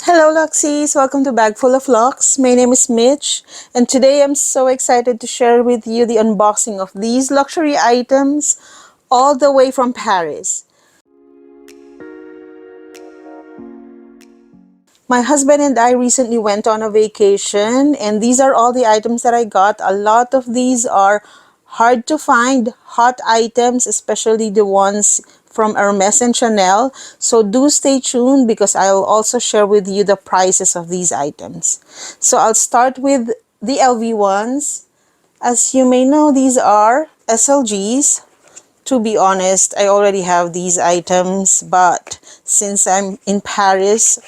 Hello Luxies, welcome to Bag Full of Lux. My name is Mitch and today I'm so excited to share with you the unboxing of these luxury items all the way from Paris. My husband and I recently went on a vacation and these are all the items that I got. A lot of these are hard to find, hot items, especially the ones from Hermes and Chanel. So do stay tuned because I'll also share with you the prices of these items. So I'll start with the LV ones. As you may know, these are SLGs. To be honest, I already have these items, but since I'm in Paris,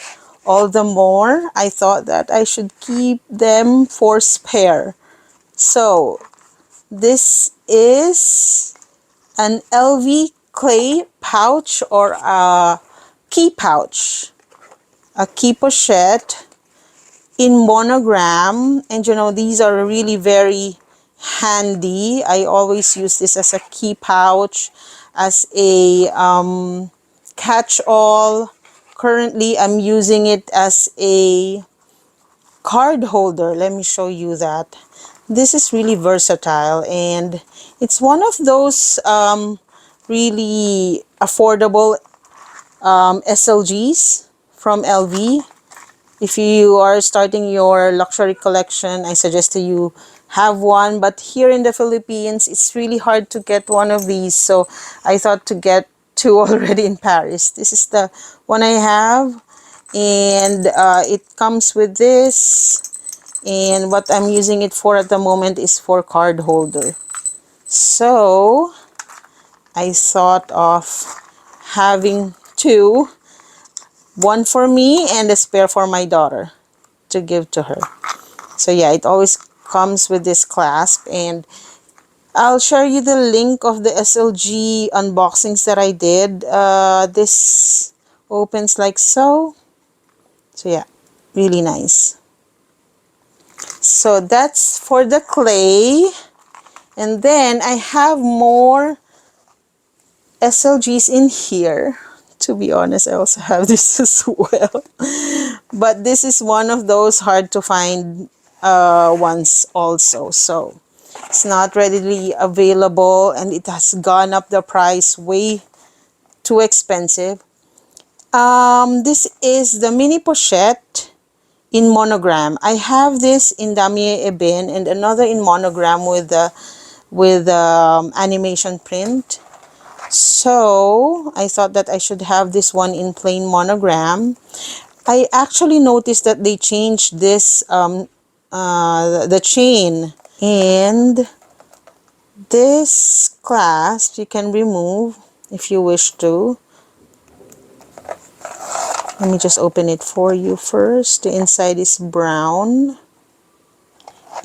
all the more, I thought that I should keep them for spare. So, this is an LV clay pouch or a key pouch. A key pochette in monogram. And you know, these are really very handy. I always use this as a key pouch, as a catch-all. Currently, I'm using it as a card holder. Let me show you that. This is really versatile and it's one of those really affordable SLGs from LV. If you are starting your luxury collection, I suggest that you have one. But here in the Philippines, it's really hard to get one of these. So I thought to get two already in Paris. This is the one I have. And it comes with this. And what I'm using it for at the moment is for card holder. So I thought of having two. One for me and a spare for my daughter to give to her. So yeah, it always comes with this clasp, and I'll share you the link of the SLG unboxings that I did. This opens like so. So yeah, really nice. So that's for the clay. And then I have more SLGs in here. To be honest, I also have this as well. But this is one of those hard to find ones also. So it's not readily available and it has gone up the price, way too expensive. This is the mini pochette in monogram. I have this in damier ebene and another in monogram with animation print. So I thought that I should have this one in plain monogram. I actually noticed that they changed this the chain, and this clasp you can remove if you wish to. Let me just open it for you first. The inside is brown.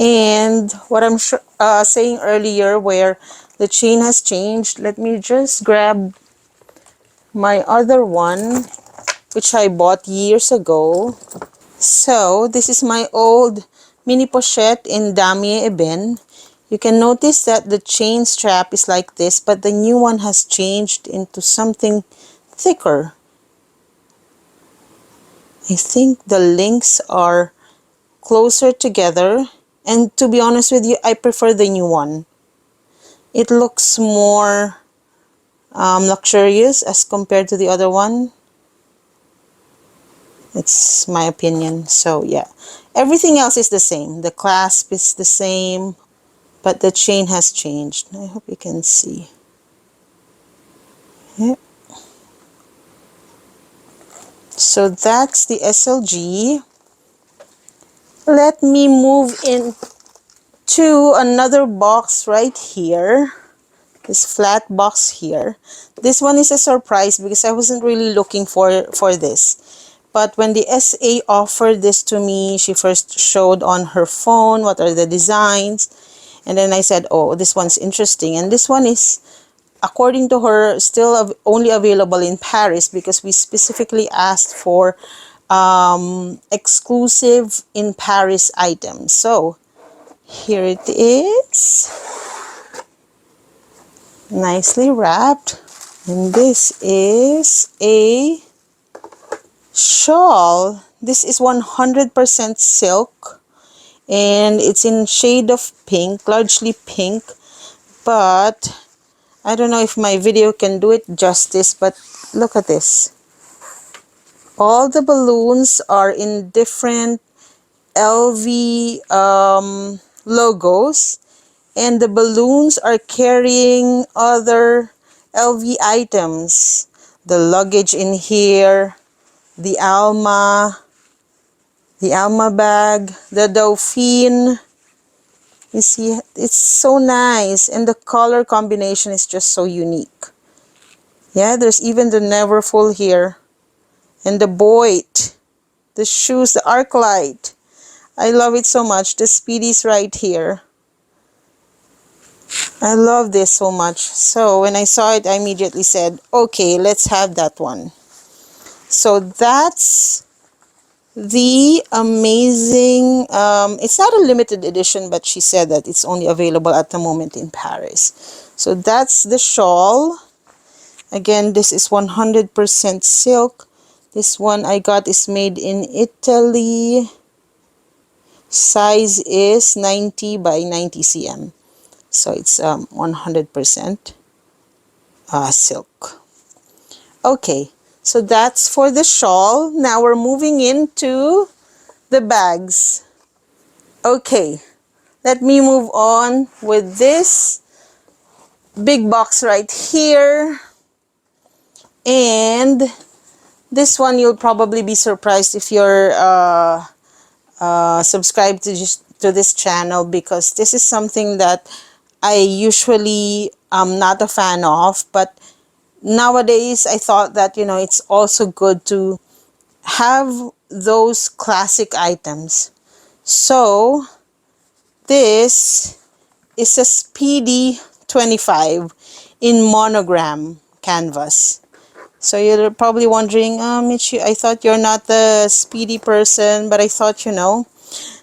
And what I'm saying earlier, where the chain has changed, let me just grab my other one, which I bought years ago. So this is my old mini pochette in damier ebene. You can notice that the chain strap is like this, but the new one has changed into something thicker. I think the links are closer together, and to be honest with you, I prefer the new one. It looks more luxurious as compared to the other one. It's my opinion. So yeah, everything else is the same. The clasp is the same, but the chain has changed. I hope you can see. Yeah. So that's the SLG. Let me move into another box right here. This flat box here. This one is a surprise because I wasn't really looking for this. But when the SA offered this to me, she first showed on her phone what are the designs. And then I said, oh, this one's interesting. And this one is, according to her, still only available in Paris because we specifically asked for exclusive in Paris items. So here it is. Nicely wrapped. And this is a shawl. This is 100% silk, and it's in shade of pink, largely pink, but I don't know if my video can do it justice, but look at this. All the balloons are in different LV logos, and the balloons are carrying other LV items. The luggage in here, the Alma bag, the Dauphine. You see, it's so nice, and the color combination is just so unique. Yeah, there's even the Neverfull here, and the Boit, the shoes, the Arclight. I love it so much. The Speedy's right here. I love this so much. So when I saw it, I immediately said, okay, let's have that one. So that's the amazing, it's not a limited edition, but she said that it's only available at the moment in Paris. So that's the shawl. Again, this is 100% silk. This one I got is made in Italy. Size is 90 by 90 cm. So it's 100% silk. Okay, so that's for the shawl. Now we're moving into the bags. Okay, let me move on with this big box right here. And this one, you'll probably be surprised if you're subscribed to this channel, because this is something that I usually am not a fan of, but nowadays I thought that, you know, it's also good to have those classic items. So this is a Speedy 25 in monogram canvas. So you're probably wondering, Michi, I thought you're not the Speedy person, but I thought, you know,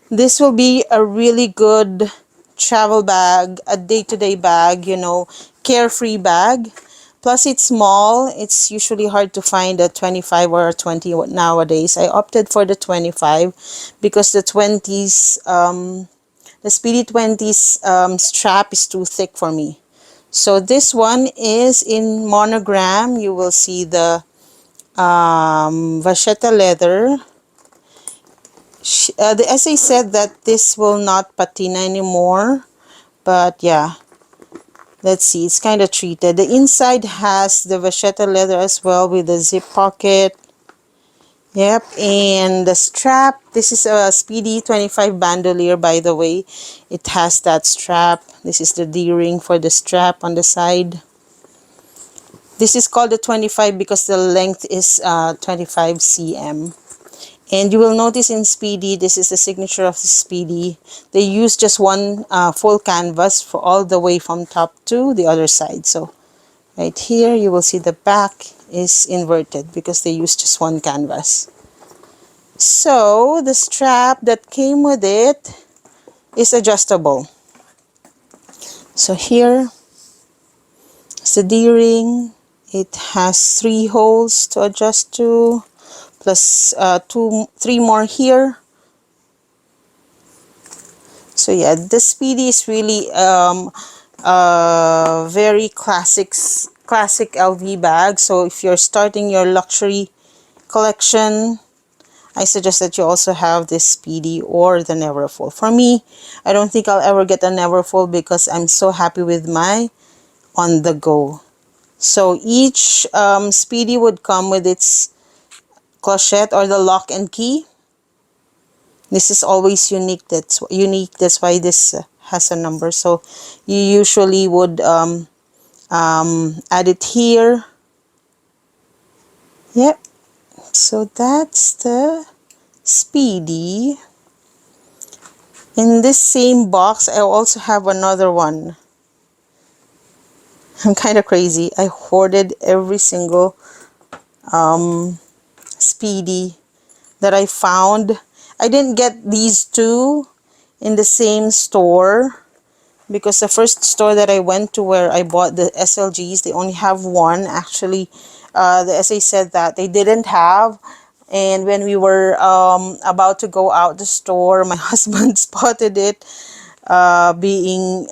this will be a really good travel bag, a day-to-day bag, you know, carefree bag. Plus it's small. It's usually hard to find a 25 or a 20 nowadays. I opted for the 25 because the 20s, the Speedy 20s strap is too thick for me. So this one is in monogram. You will see the vachetta leather. The essay said that this will not patina anymore, but yeah, let's see, it's kind of treated. The inside has the vachetta leather as well with the zip pocket. Yep, and the strap, this is a Speedy 25 bandolier, by the way. It has that strap. This is the D-ring for the strap on the side. This is called the 25 because the length is 25 cm. And you will notice in Speedy, this is the signature of the Speedy. They use just one full canvas for all the way from top to the other side. So right here, you will see the back is inverted because they use just one canvas. So the strap that came with it is adjustable. So here is the D-ring. It has 3 holes to adjust to, plus 3 more here. So yeah, the Speedy is really very classic LV bag. So if you're starting your luxury collection, I suggest that you also have this Speedy or the Neverfull. For me, I don't think I'll ever get a Neverfull because I'm so happy with my on the go. So each Speedy would come with its clochette or the lock and key. This is always unique. That's unique. That's why this has a number. So you usually would add it here. Yep. So that's the Speedy. In this same box, I also have another one. I'm kind of crazy. I hoarded every single Speedy that I found. I didn't get these two in the same store because the first store that I went to where I bought the SLGs, they only have one. Actually, the essay said that they didn't have And when we were about to go out the store, my husband spotted it being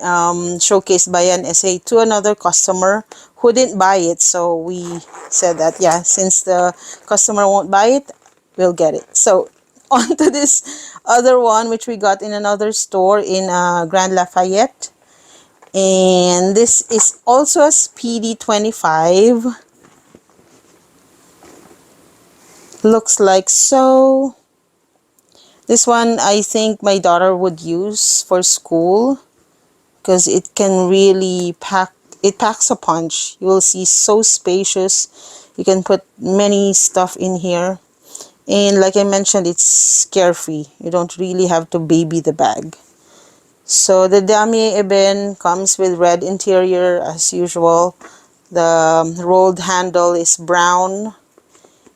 showcased by an SA to another customer who didn't buy it. So we said that, yeah, since the customer won't buy it, we'll get it. So on to this other one, which we got in another store in Grand Lafayette. And this is also a Speedy 25. Looks like so. This one I think my daughter would use for school because it can really it packs a punch. You will see, so spacious. You can put many stuff in here. And like I mentioned, it's carefree. You don't really have to baby the bag. So the damier ebene comes with red interior as usual. The rolled handle is brown.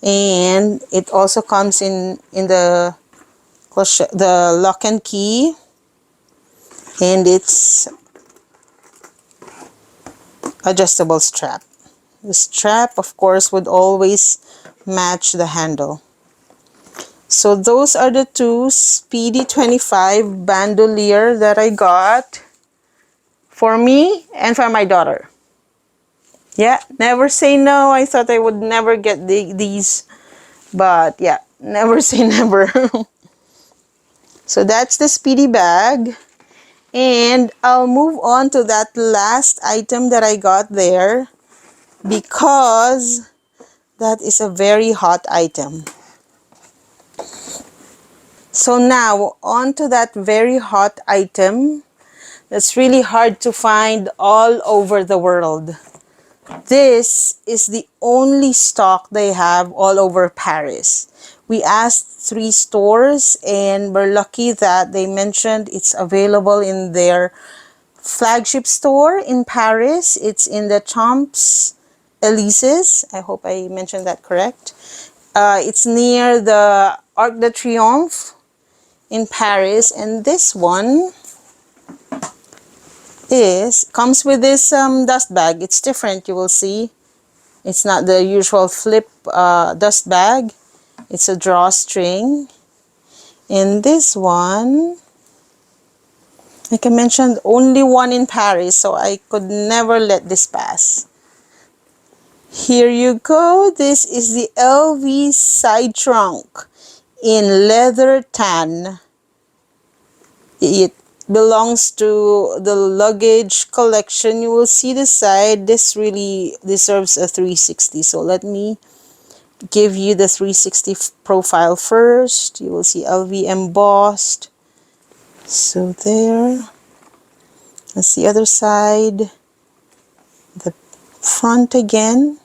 And it also comes in the lock and key. And it's adjustable strap. The strap, of course, would always match the handle. So those are the two Speedy 25 bandolier that I got for me and for my daughter. Yeah, never say no. I thought I would never get these, but yeah, never say never. So that's the Speedy bag. And I'll move on to that last item that I got there because that is a very hot item. So now on to that very hot item that's really hard to find all over the world. This is the only stock they have all over Paris. We asked 3 stores and we're lucky that they mentioned it's available in their flagship store in Paris. It's in the Champs-Élysées. I hope I mentioned that correct. It's near the Arc de Triomphe in Paris, and this one comes with this dust bag. It's different, you will see. It's not the usual flip dust bag. It's a drawstring. And this one, like I mentioned, only one in Paris, so I could never let this pass. Here you go. This is the LV side trunk in leather tan. It belongs to the luggage collection. You will see the side. This really deserves a 360. So let me give you the 360 profile first. You will see LV embossed. So there. That's the other side. The front again,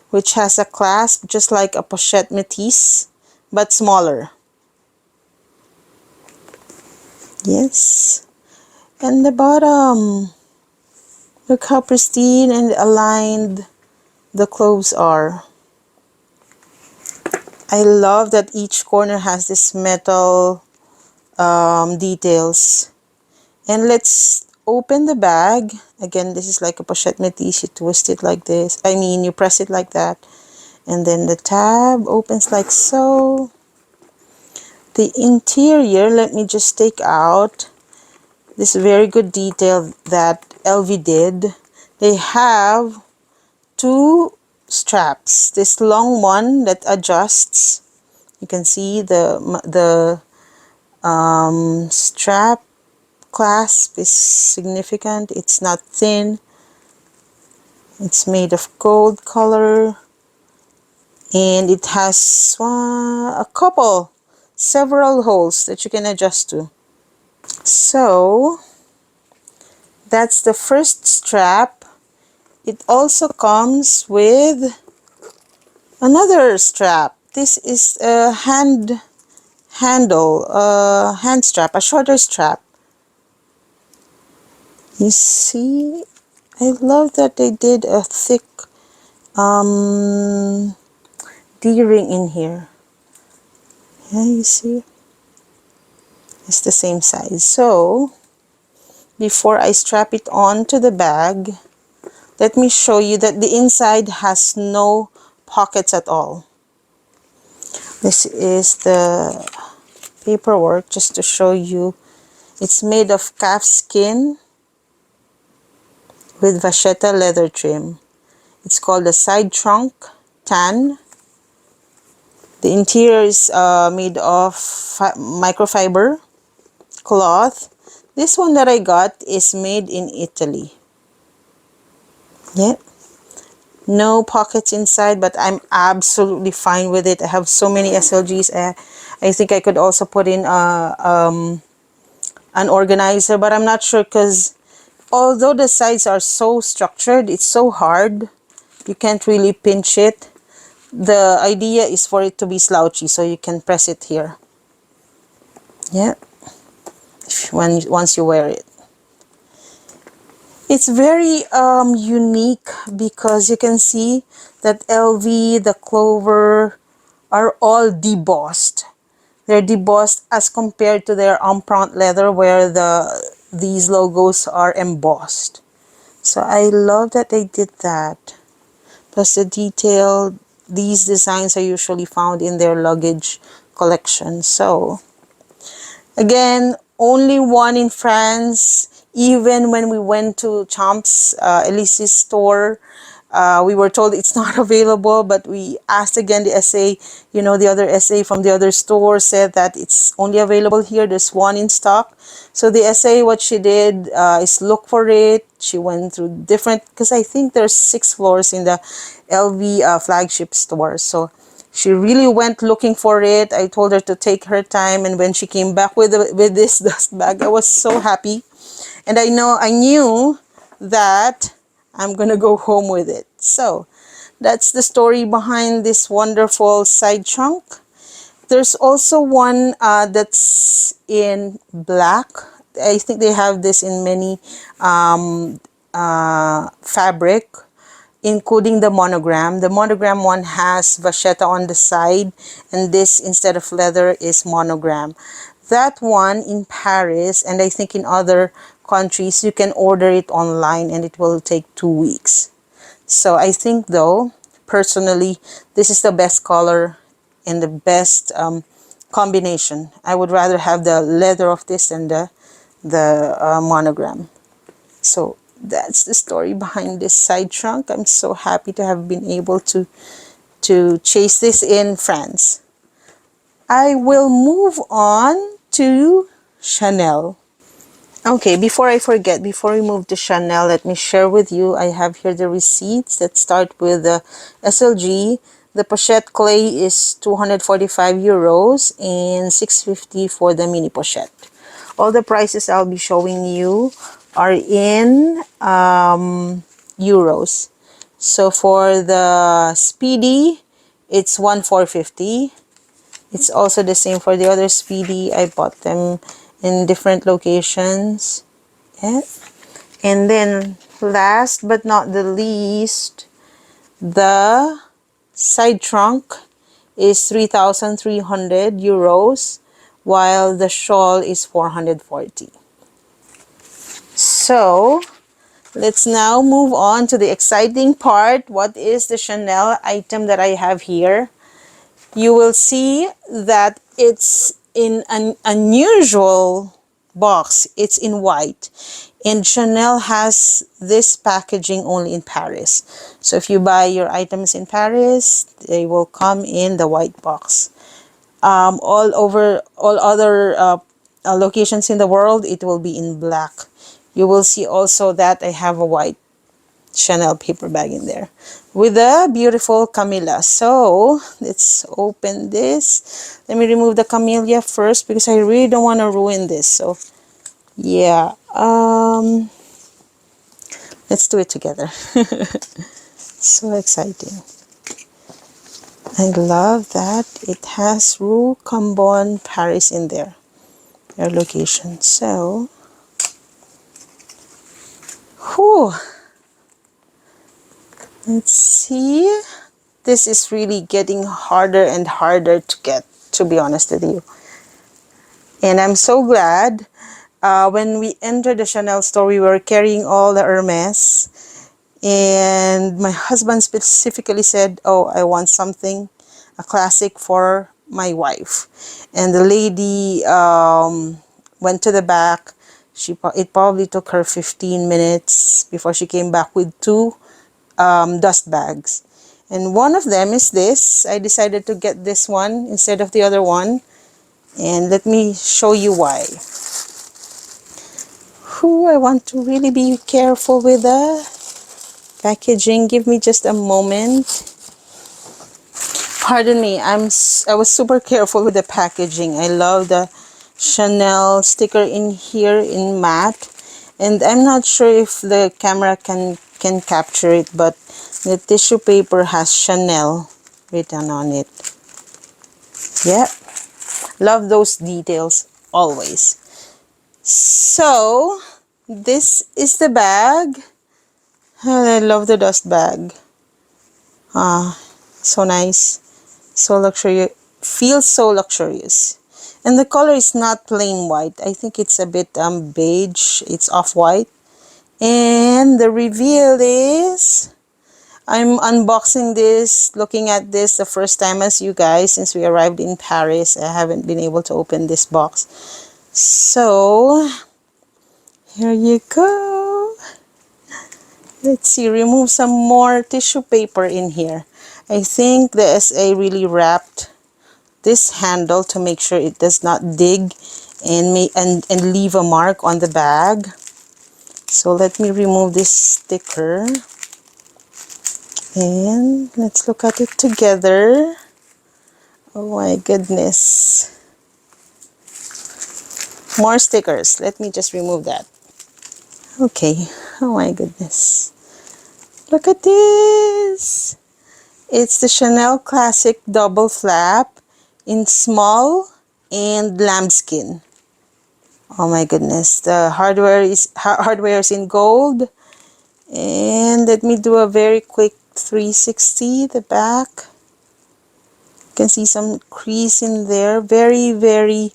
which has a clasp just like a pochette métisse, but smaller. Yes. And the bottom. Look how pristine and aligned the clothes are. I love that each corner has this metal details. And let's open the bag. Again, this is like a pochette métisse. You twist it like this. I mean, you press it like that. And then the tab opens like so. The interior, let me just take out this very good detail that LV did. They have 2 straps. This long one that adjusts. You can see the strap clasp is significant. It's not thin. It's made of gold color. And it has several holes that you can adjust to. So that's the first strap. It also comes with another strap. This is a hand strap, a shorter strap. You see, I love that they did a thick D-ring in here. Yeah, you see, it's the same size. So before I strap it on to the bag, let me show you that the inside has no pockets at all. This is the paperwork just to show you. It's made of calf skin with vachetta leather trim. It's called the side trunk tan. The interior is made of microfiber cloth. This one that I got is made in Italy. Yeah. No pockets inside, but I'm absolutely fine with it. I have so many SLGs. I think I could also put in an organizer, but I'm not sure because although the sides are so structured, it's so hard. You can't really pinch it. The idea is for it to be slouchy, so you can press it here. Yeah, once you wear it. It's very unique because you can see that LV, the clover are all debossed. They're debossed as compared to their empreinte leather where these logos are embossed. So I love that they did that. Plus the detail, these designs are usually found in their luggage collection. So again, only one in France. Even when we went to Champs Elysees store, we were told it's not available, but we asked again the SA, you know, the other SA from the other store said that it's only available here. There's one in stock. So the SA, what she did is look for it. She went through different, because I think there's 6 floors in the LV flagship store. So she really went looking for it. I told her to take her time, and when she came back with this dust bag, I was so happy. And I knew that I'm gonna go home with it. So that's the story behind this wonderful side trunk. There's also one that's in black. I think they have this in many fabric, including the monogram. The monogram one has vachetta on the side, and this, instead of leather, is monogram. That one in Paris, and I think in other countries, you can order it online and it will take 2 weeks. So I think, though, personally, this is the best color and the best combination. I would rather have the leather of this than the monogram. So that's the story behind this side trunk. I'm so happy to have been able to chase this in France. I will move on to Chanel. Okay, before I forget, before we move to Chanel, let me share with you, I have here the receipts that start with the SLG. The pochette clay is 245 euros and 650 for the mini pochette. All the prices I'll be showing you are in euros. So for the Speedy, it's 1,450. It's also the same for the other Speedy. I bought them in different locations. Yeah. And then last but not the least, the side trunk is 3,300 euros, while the shawl is 440. So let's now move on to the exciting part. What is the Chanel item that I have here? You will see that it's in an unusual box. It's in white. And Chanel has this packaging only in Paris. So if you buy your items in Paris, they will come in the white box. All other locations in the world, it will be in black. You will see also that I have a white Chanel paper bag in there with a beautiful camellia. So let's open this. Let me remove the camellia first because I really don't want to ruin this. So yeah, let's do it together. So exciting. I love that it has Rue Cambodian, Paris in there, their location. So whew. Let's see. This is really getting harder and harder to get, to be honest with you. And I'm so glad when we entered the Chanel store, we were carrying all the Hermes. And my husband specifically said, oh, I want something, a classic for my wife. And the lady went to the back. It probably took her 15 minutes before she came back with two dust bags. And one of them is this. I decided to get this one instead of the other one. And let me show you why. Whew, I want to really be careful with the packaging. Give me just a moment. Pardon me, I was super careful with the packaging. I love the Chanel sticker in here in matte. And I'm not sure if the camera can capture it, but the tissue paper has Chanel written on it. Yeah, love those details always. So, this is the bag. And I love the dust bag. Ah, so nice. So luxurious. Feels so luxurious. And the color is not plain white. I think it's a bit beige. It's off-white. And the reveal is... I'm unboxing this, looking at this the first time as you guys since we arrived in Paris. I haven't been able to open this box. So, here you go. Let's see, remove some more tissue paper in here. I think the SA really wrapped this handle to make sure it does not dig and leave a mark on the bag. So let me remove this sticker. And let's look at it together. Oh my goodness. More stickers. Let me just remove that. Okay. Oh my goodness. Look at this. It's the Chanel Classic Double Flap in small and lambskin. Oh my goodness. The hardware is in gold. And let me do a very quick 360. The back. You can see some crease in there. Very, very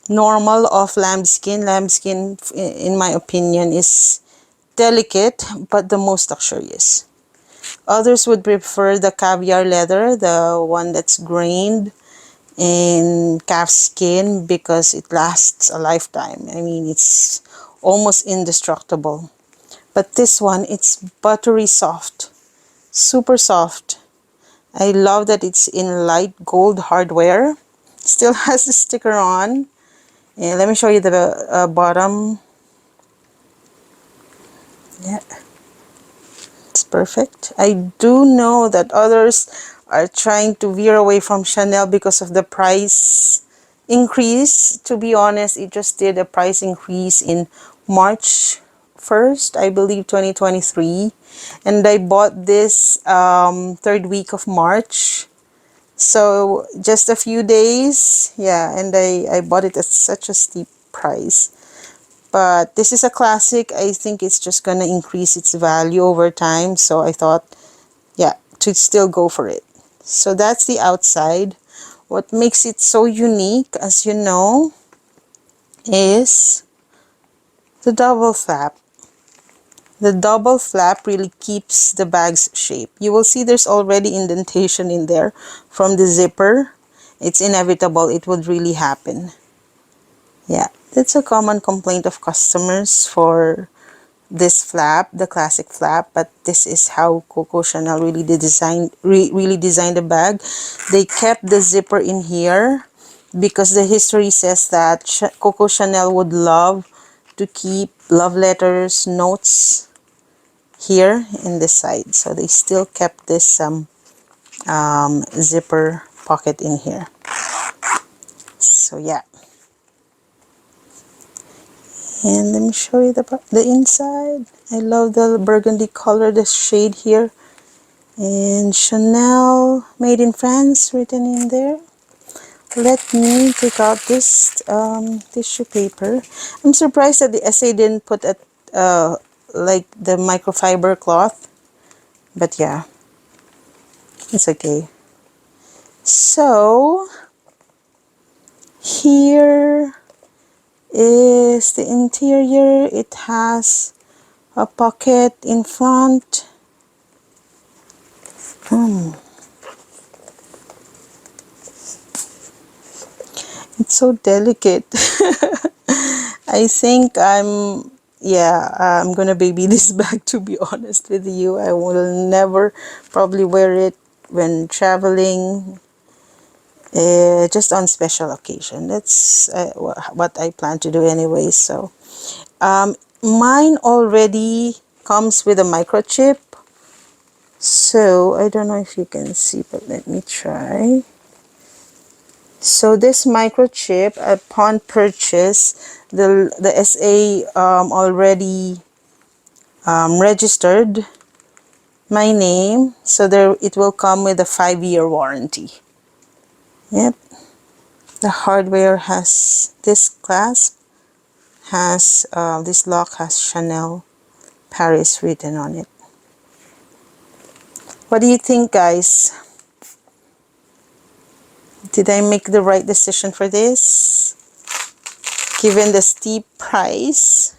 normal of lambskin. Lambskin, in my opinion, is delicate but the most luxurious. Others would prefer the caviar leather, the one that's grained in calf skin, because it lasts a lifetime. I mean, it's almost indestructible. But this one, it's buttery soft, super soft. I love that it's in light gold hardware. Still has the sticker on. And let me show you the bottom. Yeah, it's perfect. I do know that others are trying to veer away from Chanel because of the price increase. To be honest, it just did a price increase in March 1st, I believe 2023. And I bought this third week of March. So just a few days, yeah, and I bought it at such a steep price. But this is a classic. I think it's just gonna increase its value over time. So I thought, yeah, to still go for it. So that's the outside. What makes it so unique, as you know, is the double flap. The double flap really keeps the bag's shape. You will see there's already indentation in there from the zipper. It's inevitable. It would really happen. Yeah, that's a common complaint of customers for this flap, the classic flap, but this is how Coco Chanel really really designed the bag. They kept the zipper in here because the history says that Coco Chanel would love to keep love letters, notes here in this side. So they still kept this zipper pocket in here. So yeah. And let me show you the inside. I love the burgundy color, the shade here. And Chanel, made in France, written in there. Let me take out this tissue paper. I'm surprised that the SA didn't put a, like the microfiber cloth. But yeah, it's okay. So, here is the interior. It has a pocket in front. It's so delicate. I think I'm gonna baby this bag, to be honest with you. I will never probably wear it when traveling, just on special occasion. That's what I plan to do anyway. So mine already comes with a microchip. So I don't know if you can see, but let me try. So this microchip, upon purchase, the SA already registered my name, so there it will come with a 5-year warranty. Yep, the hardware has this clasp, has this lock has Chanel Paris written on it. What do you think, guys? Did I make the right decision for this, given the steep price?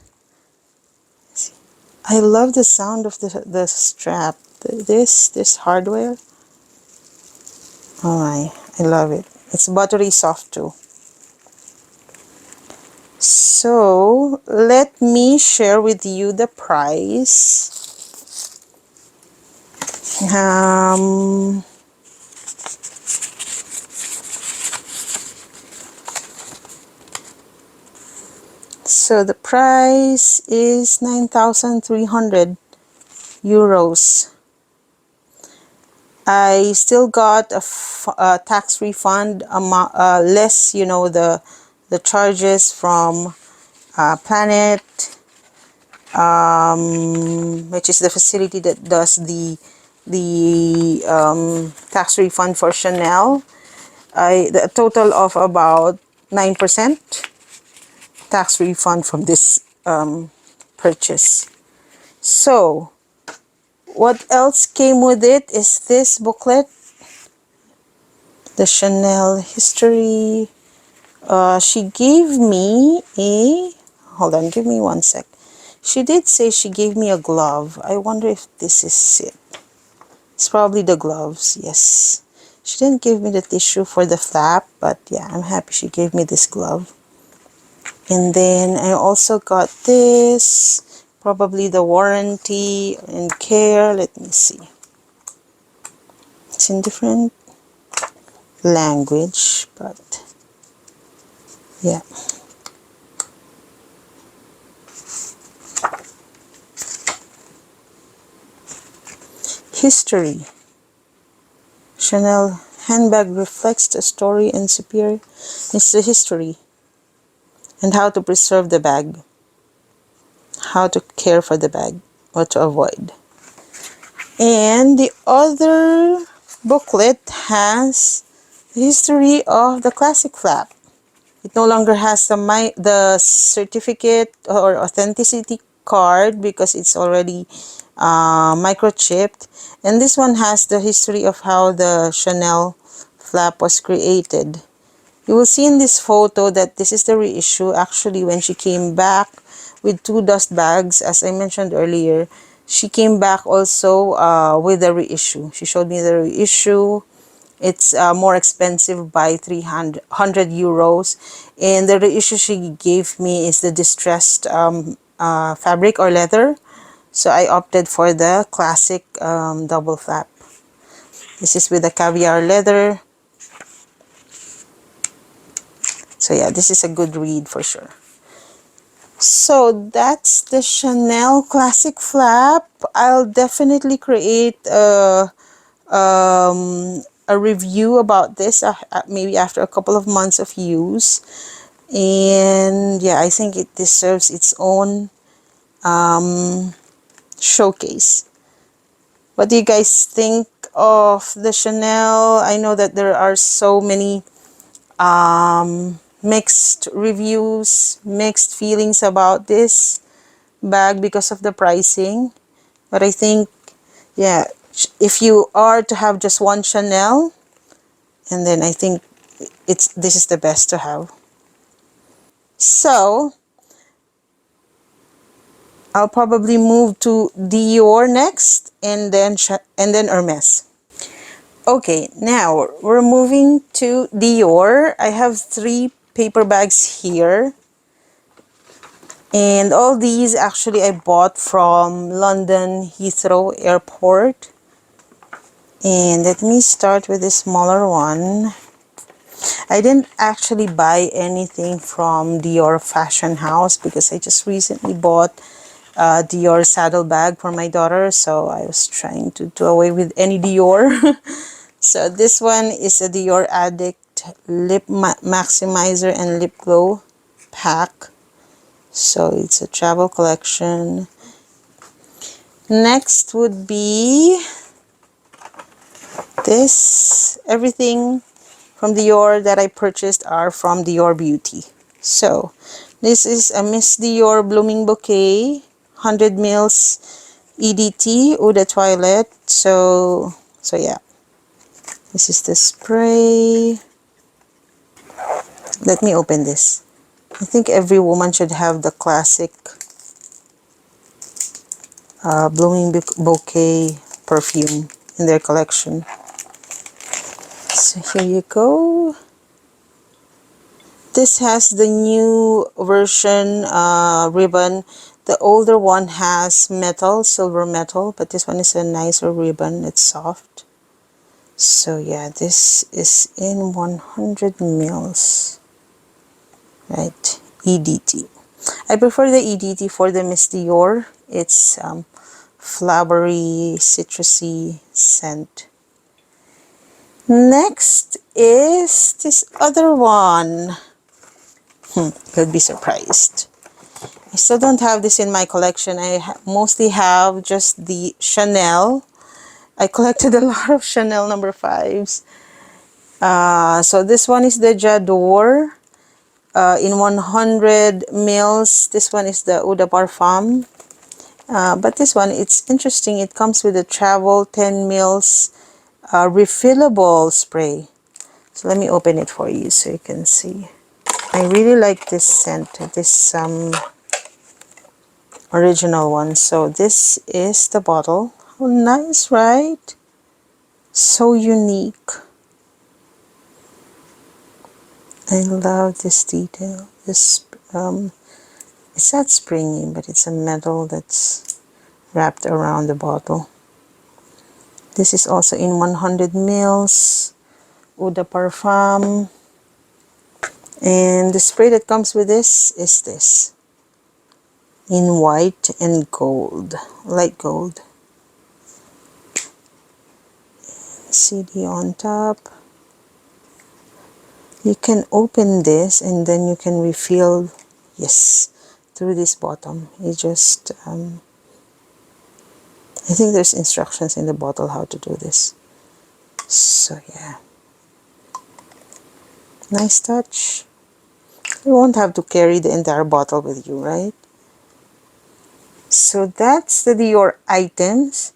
I love the sound of the strap. This hardware. Oh my, I love it. It's buttery soft too. So let me share with you the price. So the price is 9,300 euros. I still got a tax refund amount, less, you know, the charges from Planet, which is the facility that does the tax refund for Chanel. The total of about 9% tax refund from this purchase. So what else came with it is this booklet, the Chanel history. She gave me a, hold on, give me one sec. She did say she gave me a glove. I wonder if this is it. It's probably the gloves, yes. She didn't give me the tissue for the flap, but yeah, I'm happy she gave me this glove. And then I also got this, probably the warranty and care. Let me see. It's in different language, but yeah. History. Chanel handbag reflects the story and superior. It's the history and how to preserve the bag, how to care for the bag, what to avoid. And the other booklet has the history of the classic flap. It no longer has the certificate or authenticity card because it's already microchipped. And this one has the history of how the Chanel flap was created. You will see in this photo that this is the reissue. Actually, when she came back with 2 dust bags, as I mentioned earlier, she came back also with the reissue. She showed me the reissue. It's more expensive by 300 euros. And the reissue she gave me is the distressed fabric or leather. So I opted for the classic double flap. This is with the caviar leather. So yeah, this is a good read for sure. So that's the Chanel classic flap. I'll definitely create a review about this maybe after a couple of months of use. And yeah, I think it deserves its own showcase. What do you guys think of the Chanel? I know that there are so many mixed reviews, mixed feelings about this bag because of the pricing. But I think, yeah, if you are to have just one Chanel, and then I think this is the best to have. So I'll probably move to Dior next, and then Hermes. Okay, now we're moving to Dior. I have 3 paper bags here. And all these actually I bought from London Heathrow Airport. And let me start with the smaller one. I didn't actually buy anything from Dior Fashion House because I just recently bought a Dior saddle bag for my daughter. So I was trying to do away with any Dior. So this one is a Dior Addict Lip Maximizer and Lip Glow pack. So it's a travel collection. Next would be this. Everything from Dior that I purchased are from Dior Beauty. So this is a Miss Dior Blooming Bouquet 100 mils EDT Eau de Toilette. So yeah, this is the spray. Let me open this. I think every woman should have the classic Blooming Bouquet perfume in their collection. So here you go. This has the new version ribbon. The older one has metal, silver metal, but this one is a nicer ribbon. It's soft. So yeah, this is in 100 mils. Right, EDT. I prefer the EDT for the Miss Dior. It's flowery, citrusy scent. Next is this other one. You'll be surprised. I still don't have this in my collection. I mostly have just the Chanel. I collected a lot of Chanel number 5s. So this one is the Jadore. In 100 mils. This one is the Eau de Parfum. But this one, it's interesting. It comes with a travel 10 mils refillable spray. So let me open it for you so you can see. I really like this scent, this original one. So this is the bottle. How nice, right? So unique. I love this detail. This it's not springy, but it's a metal that's wrapped around the bottle. This is also in 100 mils Eau de Parfum. And the spray that comes with this is this. In white and gold. Light gold. CD on top. You can open this and then you can refill, yes, through this bottom. You just, I think there's instructions in the bottle how to do this. So yeah. Nice touch. You won't have to carry the entire bottle with you, right? So that's the Dior items.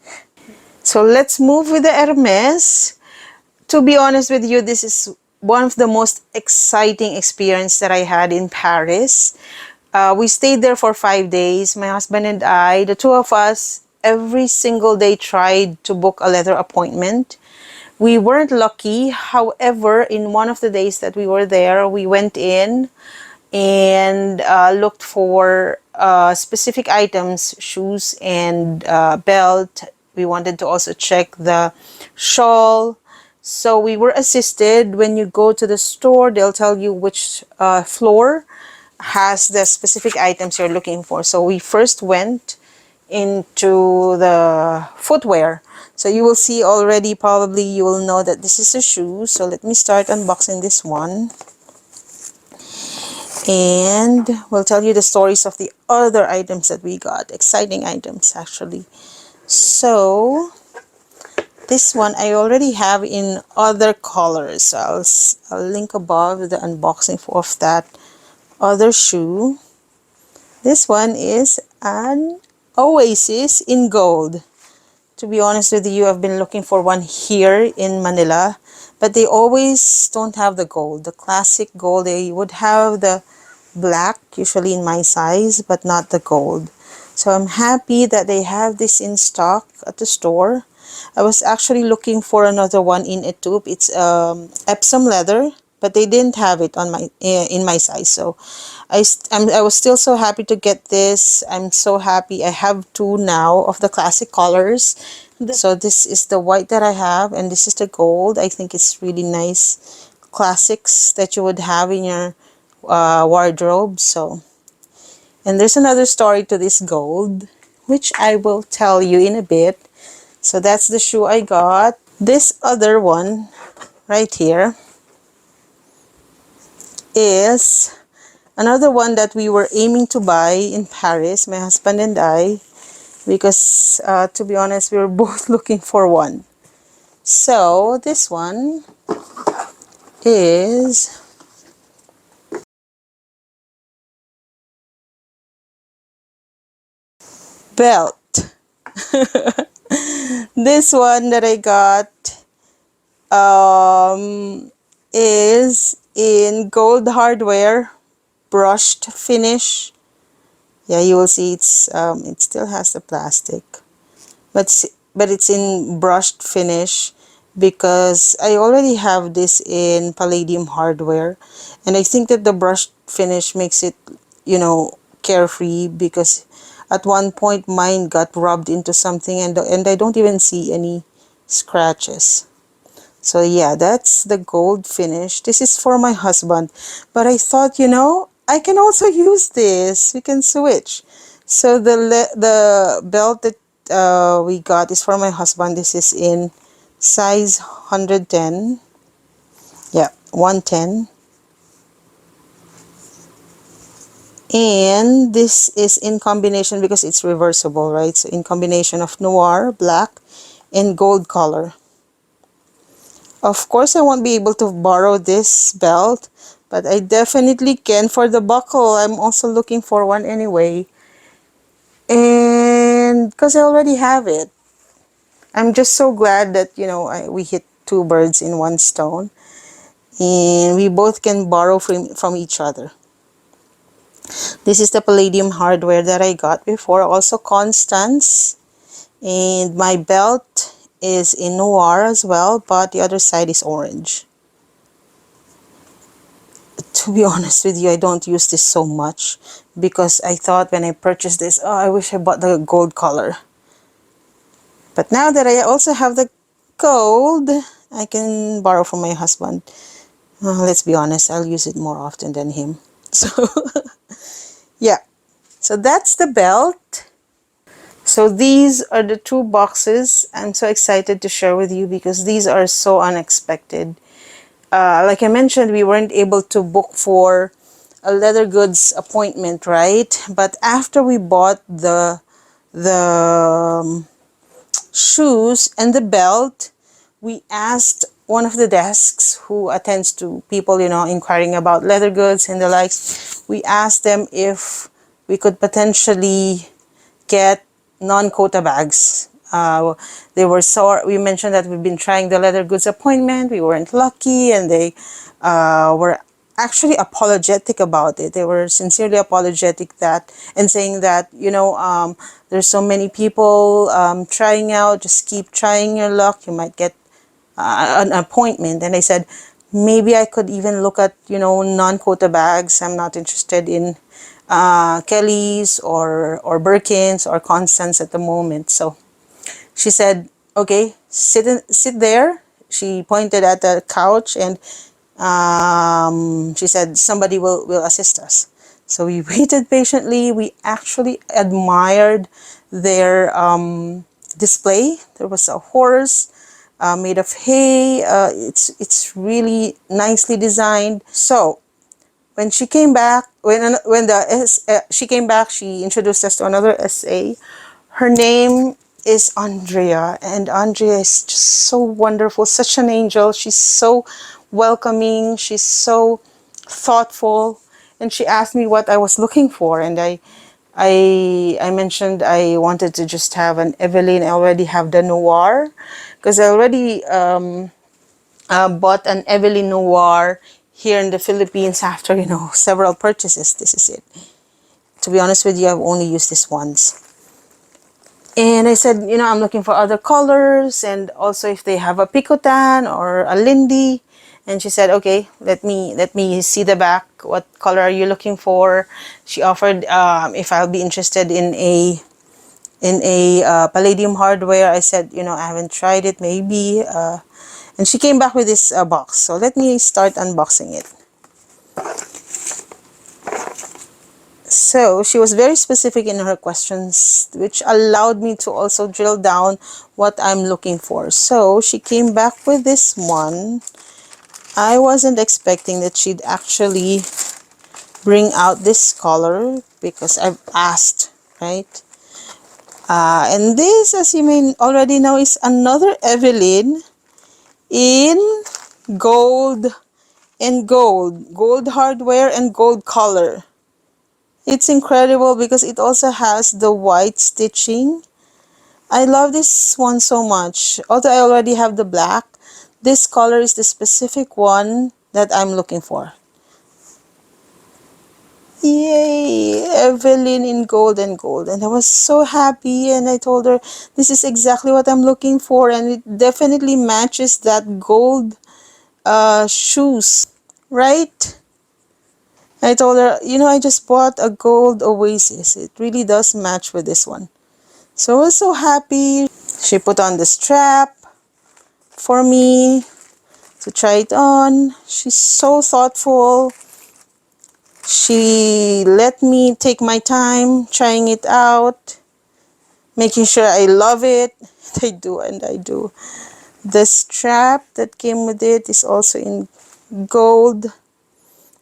So let's move with the Hermes. To be honest with you, this is one of the most exciting experience that I had in Paris. We stayed there for 5 days. My husband and I, the two of us, every single day tried to book a leather appointment. We weren't lucky. However, in one of the days that we were there, we went in and looked for specific items, shoes and belt. We wanted to also check the shawl. So we were assisted. When you go to the store, they'll tell you which floor has the specific items you're looking for. So we first went into the footwear. So you will see already, probably you will know that this is a shoe. So let me start unboxing this one. And we'll tell you the stories of the other items that we got. Exciting items, actually. So this one I already have in other colors. So I'll link above the unboxing of that other shoe. This one is an Oasis in gold. To be honest with you, I've been looking for one here in Manila, but they always don't have the gold, the classic gold. They would have the black, usually in my size, but not the gold. So I'm happy that they have this in stock at the store. I was actually looking for another one in a tube. It's Epsom leather. but they didn't have it on my in my size. So I was still so happy to get this. I'm so happy. I have two now of the classic colors. So this is the white that I have, and this is the gold. I think it's really nice classics that you would have in your wardrobe. So, and there's another story to this gold, which I will tell you in a bit. So that's the shoe I got. This other one right here is another one that we were aiming to buy in Paris, my husband and I, because to be honest, we were both looking for one. So this one is belt. This one that I got is in gold hardware, brushed finish. Yeah, you will see it still has the plastic, but it's in brushed finish because I already have this in palladium hardware, and I think that the brushed finish makes it, carefree, because at one point mine got rubbed into something, and I don't even see any scratches. So yeah, that's the gold finish. This is for my husband. But I thought, I can also use this. We can switch. So the belt that we got is for my husband. This is in size 110. Yeah, 110. And this is in combination because it's reversible, right? So in combination of noir, black, and gold color. Of course, I won't be able to borrow this belt, but I definitely can for the buckle. I'm also looking for one anyway. And because I already have it, I'm just so glad that, we hit two birds in one stone. And we both can borrow from each other. This is the palladium hardware that I got before, also Constance. And my belt is in noir as well, but the other side is orange. To be honest with you, I don't use this so much because I thought when I purchased this, oh, I wish I bought the gold color. But now that I also have the gold, I can borrow from my husband. Let's be honest, I'll use it more often than him. So, yeah. So that's the belt. So these are the two boxes I'm so excited to share with you because these are so unexpected. Like I mentioned, we weren't able to book for a leather goods appointment, right? But after we bought the shoes and the belt, we asked one of the desks who attends to people, inquiring about leather goods and the likes. We asked them if we could potentially get non-quota bags. They were so, we mentioned that we've been trying the leather goods appointment, we weren't lucky, and they were actually apologetic about it. They were sincerely apologetic that, and saying that, there's so many people trying out, just keep trying your luck, you might get an appointment. And I said, maybe I could even look at, non-quota bags. I'm not interested in CLES or Birkins or Constance at the moment. So she said, okay, sit there. She pointed at the couch, and she said somebody will assist us. So we waited patiently. We actually admired their display. There was a horse made of hay. It's really nicely designed. So when she came back, she came back, she introduced us to another SA. Her name is Andrea, and Andrea is just so wonderful, such an angel. She's so welcoming, she's so thoughtful, and she asked me what I was looking for, and I mentioned I wanted to just have an Evelyn. I already have the Noir because I already bought an Evelyn Noir here in the Philippines after, several purchases. This is it. To be honest with you, I've only used this once. And I said, I'm looking for other colors, and also if they have a Picotin or a Lindy. And she said, okay, let me see the back. What color are you looking for? She offered if I'll be interested in a palladium hardware. I said, I haven't tried it, maybe. And she came back with this box. So let me start unboxing it. So she was very specific in her questions, which allowed me to also drill down what I'm looking for. So she came back with this one. I wasn't expecting that she'd actually bring out this color because I've asked, right? And this, as you may already know, is another Evelyn in gold and gold hardware and gold color. It's incredible because it also has the white stitching. I love this one so much. Although I already have the black, this color is the specific one that I'm looking for. Yay! Evelyn in gold and gold. And I was so happy, and I told her this is exactly what I'm looking for, and it definitely matches that gold shoes, right? I told her, I just bought a gold Oasis. It really does match with this one. So I was so happy. She put on the strap for me to try it on. She's so thoughtful. She let me take my time trying it out, making sure I love it. I do, and I do. The strap that came with it is also in gold.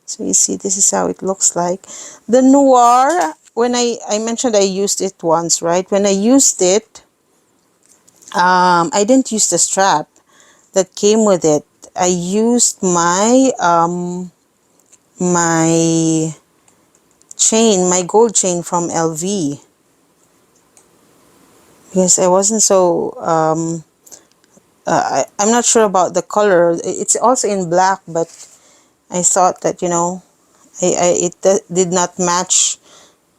So you see, this is how it looks like. The Noir, when I mentioned I used it once, right? When I used it, I didn't use the strap that came with it. I used my my chain, my gold chain from LV, because I wasn't so I'm not sure about the color. It's also in black, but I thought that it did not match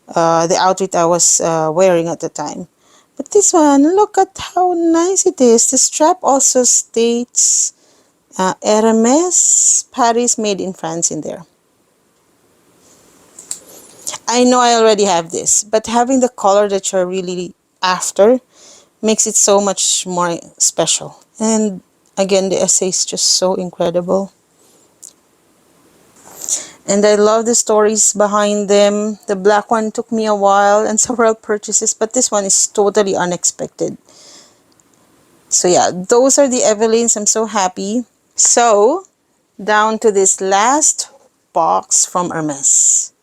the outfit I was wearing at the time. But this one, look at how nice it is. The strap also states Hermes, Paris, made in France in there. I know I already have this, but having the color that you're really after makes it so much more special. And again, the essay is just so incredible. And I love the stories behind them. The black one took me a while and several purchases, but this one is totally unexpected. So yeah, those are the Evelyns. I'm so happy. So, down to this last box from Hermes.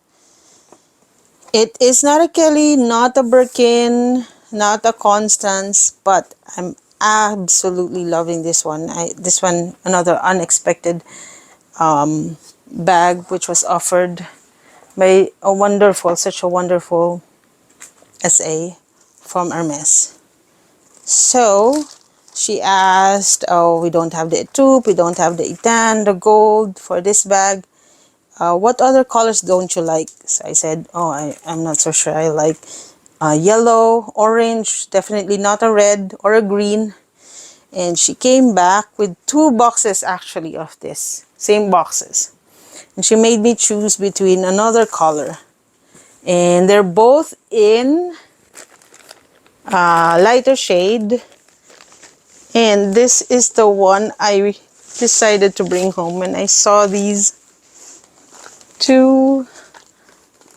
It is not a Kelly, not a Birkin, not a Constance, but I'm absolutely loving this one. This one, another unexpected bag, which was offered by such a wonderful SA from Hermes. So she asked, oh, we don't have the taupe, we don't have the itan, the gold for this bag. What other colors don't you like? So I said, oh, I'm not so sure. I like yellow, orange, definitely not a red or a green. And she came back with 2 boxes actually of this, same boxes. And she made me choose between another color. And they're both in lighter shade. And this is the one I decided to bring home when I saw these two.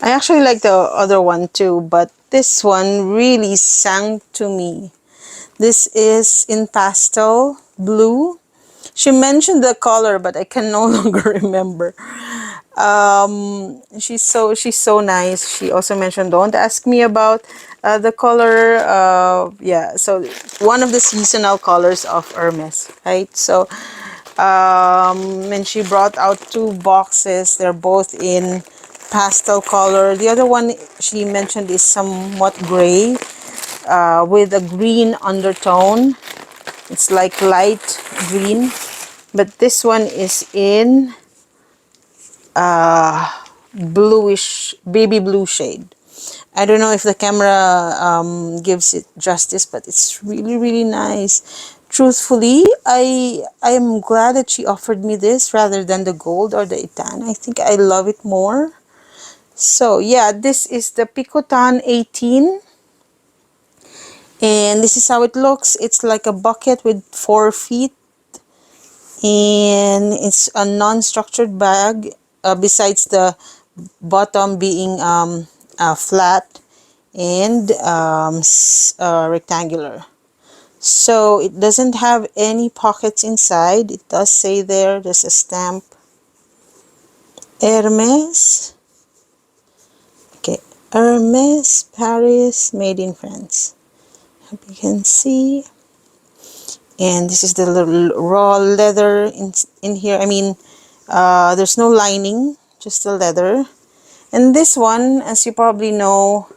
I actually like the other one too, but this one really sang to me. This is in pastel blue. She mentioned the color, but I can no longer remember. She's so nice. She also mentioned, don't ask me about the color. Yeah, so one of the seasonal colors of Hermes, right? So and she brought out 2 boxes. They're both in pastel color. The other one she mentioned is somewhat gray with a green undertone. It's like light green, but this one is in bluish, baby blue shade. I don't know if the camera gives it justice, but it's really, really nice. Truthfully, I am glad that she offered me this rather than the gold or the Itan. I think I love it more. So yeah, this is the Picotin 18. And this is how it looks. It's like a bucket with 4 feet. And it's a non-structured bag. Besides the bottom being flat and rectangular. So it doesn't have any pockets inside. It does say there's a stamp. Hermes. Okay, Hermes, Paris, made in France. Hope you can see. And this is the little raw leather in here. I mean, there's no lining, just the leather. And this one, as you probably know,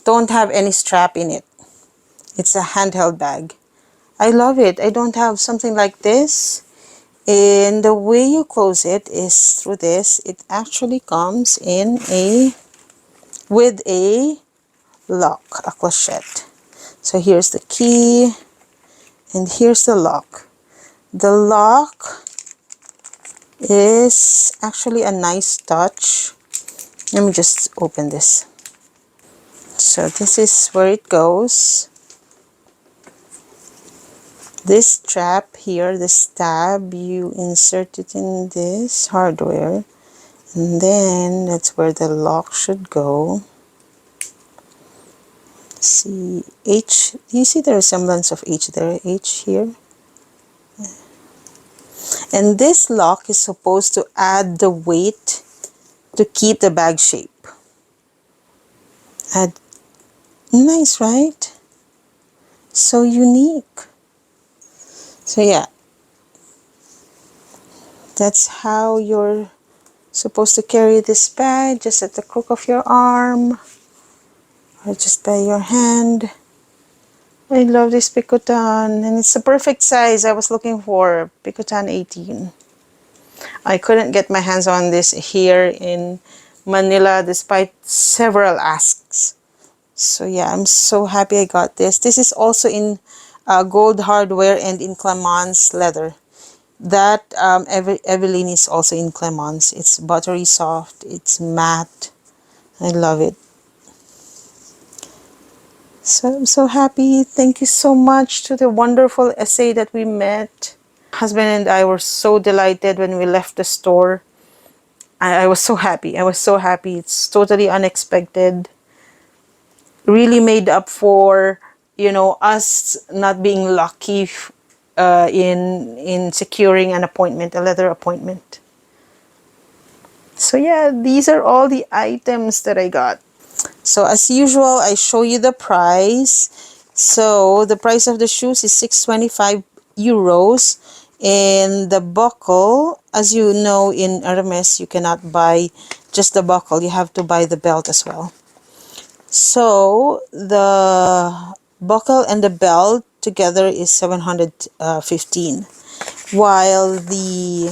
don't have any strap in it. It's a handheld bag. I love it. I don't have something like this. And the way you close it is through this. It actually comes in with a lock, a clochette. So here's the key and here's the lock. The lock is actually a nice touch. Let me just open this. So this is where it goes. This strap here, this tab, you insert it in this hardware, and then that's where the lock should go. See H, do you see the resemblance of H there? H here. And this lock is supposed to add the weight to keep the bag shape. Add, nice, right? So unique. So yeah, that's how you're supposed to carry this bag, just at the crook of your arm or just by your hand. I love this Picotin, and it's the perfect size I was looking for, Picotin 18. I couldn't get my hands on this here in Manila despite several asks. So yeah, I'm so happy I got this. This is also in gold hardware and in Clemence leather. That Evelyn is also in Clemence. It's buttery soft. It's matte. I love it. So I'm so happy. Thank you so much to the wonderful SA that we met. Husband and I were so delighted when we left the store. I was so happy. I was so happy. It's totally unexpected. Really made up for, you know, us not being lucky in securing an appointment, a leather appointment. So yeah, these are all the items that I got. So as usual, I show you the price. So the price of the shoes is 625 euros. And the buckle, as you know, in Hermes, you cannot buy just the buckle. You have to buy the belt as well. So the buckle and the belt together is 715. While the,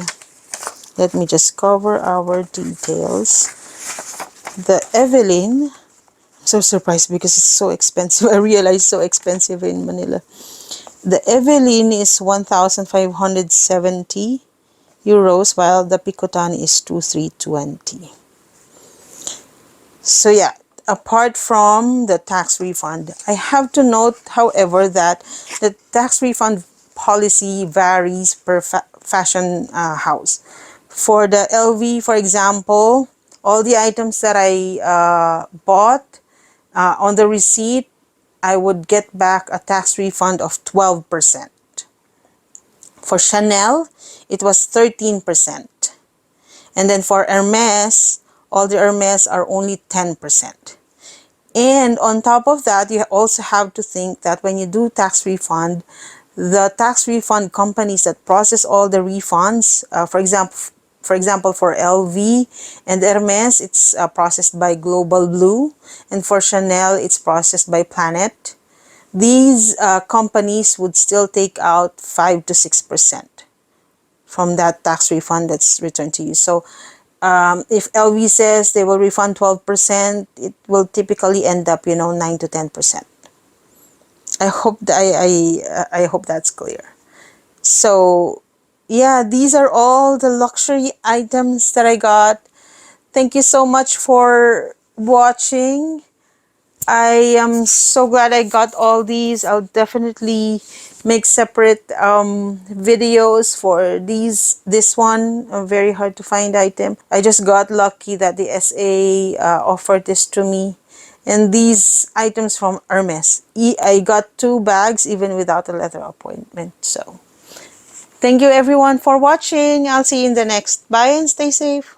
let me just cover our details. The Evelyn, I'm so surprised because it's so expensive. I realized so expensive in Manila. The Evelyn is 1,570 euros, while the Picotin is 2,320. So yeah, apart from the tax refund, I have to note, however, that the tax refund policy varies per fashion house. For the LV, for example, all the items that I bought on the receipt, I would get back a tax refund of 12%. For Chanel, it was 13%. And then for Hermes, all the Hermes are only 10%. And on top of that, you also have to think that when you do tax refund, the tax refund companies that process all the refunds, for example, for LV and Hermes, it's processed by Global Blue, and for Chanel, it's processed by Planet. These companies would still take out 5 to 6% from that tax refund that's returned to you. So if LV says they will refund 12%, it will typically end up, 9 to 10%. I hope that I hope that's clear. So yeah, these are all the luxury items that I got. Thank you so much for watching. I am so glad I got all these. I'll definitely make separate videos for this one, a very hard to find item. I just got lucky that the SA offered this to me. And these items from Hermes. I got 2 bags even without a letter appointment. So thank you everyone for watching. I'll see you in the next. Bye and stay safe.